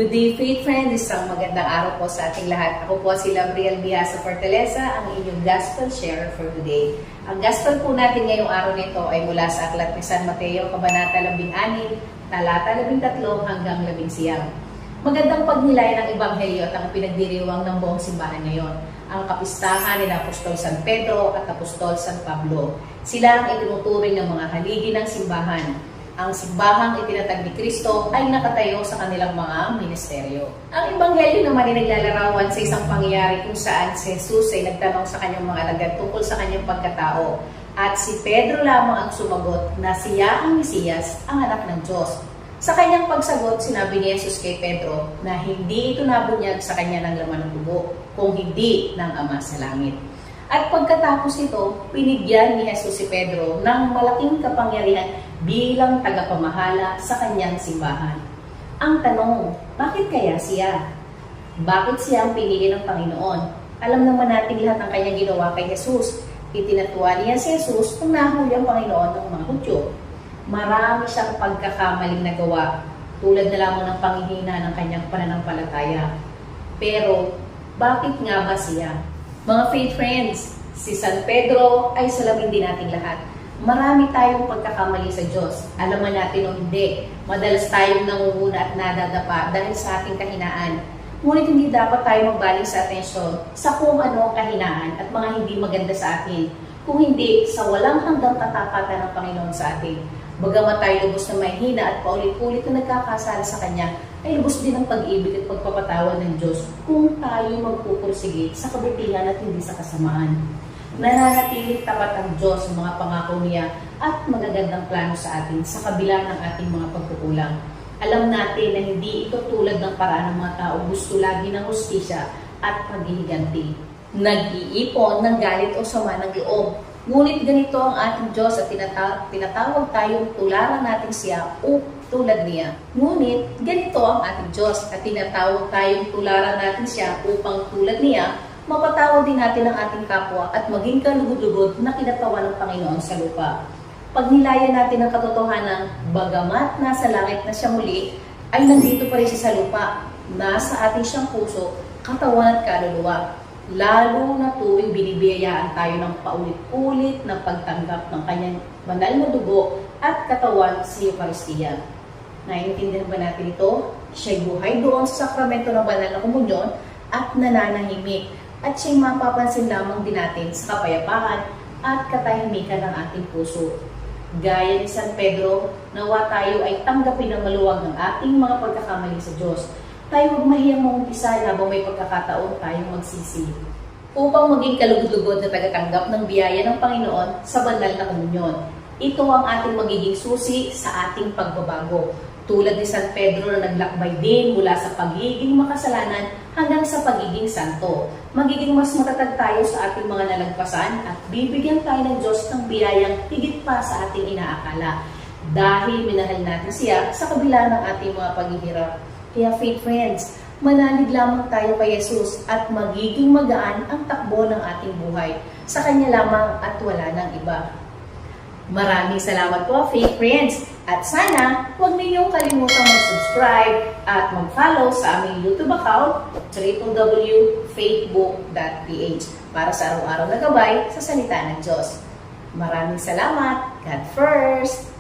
Good day, faith friends! Isang magandang araw po sa ating lahat. Ako po si Labriel Biasa Fortaleza, ang inyong Gospel Sharer for today. Ang Gospel po natin ngayong araw nito ay mula sa Aklat ni San Mateo, Kabanata 16, Talata 13 hanggang 19. Magandang pagnilay ng Ebanghelyo at ang pinagdiriwang ng buong simbahan ngayon. Ang kapistahan ni Apostol San Pedro at Apostol San Pablo. Sila ang itinuturing ng mga haligi ng simbahan. Ang simbahang itinatag ni Kristo ay nakatayo sa kanilang mga ministeryo. Ang Ebanghelyo naman ay naglalarawan sa isang pangyayari kung saan si Jesus ay nagtanong sa kanyang mga alagad tungkol sa kanyang pagkatao. At si Pedro lamang ang sumagot na siya ang Mesiyas, ang anak ng Diyos. Sa kanyang pagsagot, sinabi ni Jesus kay Pedro na hindi ito nabunyag sa kanya ng laman ng dugo, kung hindi ng Ama sa langit. At pagkatapos nito, pinigyan ni Jesus si Pedro ng malaking kapangyarihan bilang tagapamahala sa kanyang simbahan. Ang tanong, bakit kaya siya? Bakit siya ang pinili ng Panginoon? Alam naman natin lahat ng kanyang ginawa kay Jesus. Itinatuwa niya si Jesus kung nahuli ang Panginoon ng mga Hudyo. Marami siyang pagkakamaling nagawa, tulad na lamang ng panghihina ng kanyang pananampalataya. Pero, bakit nga ba siya? Mga faith friends, si San Pedro ay salamin din natin lahat. Marami tayong pagkakamali sa Diyos. Alaman natin o hindi, madalas tayong nangunguna at nadadapa dahil sa ating kahinaan. Ngunit hindi dapat tayo magbaling sa atensyon sa kung ano ang kahinaan at mga hindi maganda sa atin, kung hindi sa walang hanggang katapatan ng Panginoon sa atin. Bagamat tayo lubos na mahina at paulit-ulit na nagkakasala sa Kanya, ay lubos din ang pag-ibig at pagpapatawad ng Diyos kung tayo magpupursige sa kabutihan at hindi sa kasamaan. Nananatiling tapat ang Diyos sa mga pangako niya at magagandang plano sa atin sa kabila ng ating mga pagkukulang. Alam natin na hindi ito tulad ng paraan ng mga tao gusto lagi ng hustisya at paghihiganti. Nag-iipon ng galit o sama ng loob. Ngunit ganito ang ating Diyos at tinatawag tayong tularan natin siya o tulad niya. Ngunit ganito ang ating Diyos at tinatawag tayong tularan natin siya upang tulad niya, mapatawad din natin ang ating kapwa at maging kalugod-lugod na kinatawan ng Panginoon sa lupa. Pag nilayan natin ang katotohanan, bagamat nasa langit na siya muli, ay nandito pa rin siya sa lupa, nasa ating siyang puso, katawan at kaluluwa. Lalo na tuwing binibiyayaan tayo ng paulit-ulit ng pagtanggap ng kanyang banal na dugo at katawan sa Eucharistia. Naiintindihan ba natin ito? Siya'y buhay doon sa sakramento ng banal na komunyon at nananahimik. At siya'y mapapansin lamang din natin sa kapayapaan at katahimikan ng ating puso. Gaya ni San Pedro, nawa tayo ay tanggapin ng maluwag ng ating mga pagkakamali sa Diyos. Tayo huwag mahiyang mamumpisa habang may pagkakataon tayong magsisi. Upang maging kalugod-lugod na tagatanggap ng biyaya ng Panginoon sa banal na komunyon. Ito ang ating magiging susi sa ating pagbabago. Tulad ni San Pedro na naglakbay din mula sa pagiging makasalanan hanggang sa pagiging santo. Magiging mas matatag tayo sa ating mga nalagpasan at bibigyan tayo ng Diyos ng biyayang higit pa sa ating inaakala. Dahil minahal natin siya sa kabila ng ating mga paghihirap. Kaya faith friends, manalig lamang tayo kay Jesus at magiging magaan ang takbo ng ating buhay. Sa Kanya lamang at wala nang iba. Maraming salamat po, faith friends. At sana, huwag ninyong kalimutang mag-subscribe at mag-follow sa aming YouTube account, www.faithbook.ph para sa araw-araw na gabay sa salita ng Diyos. Maraming salamat. God first!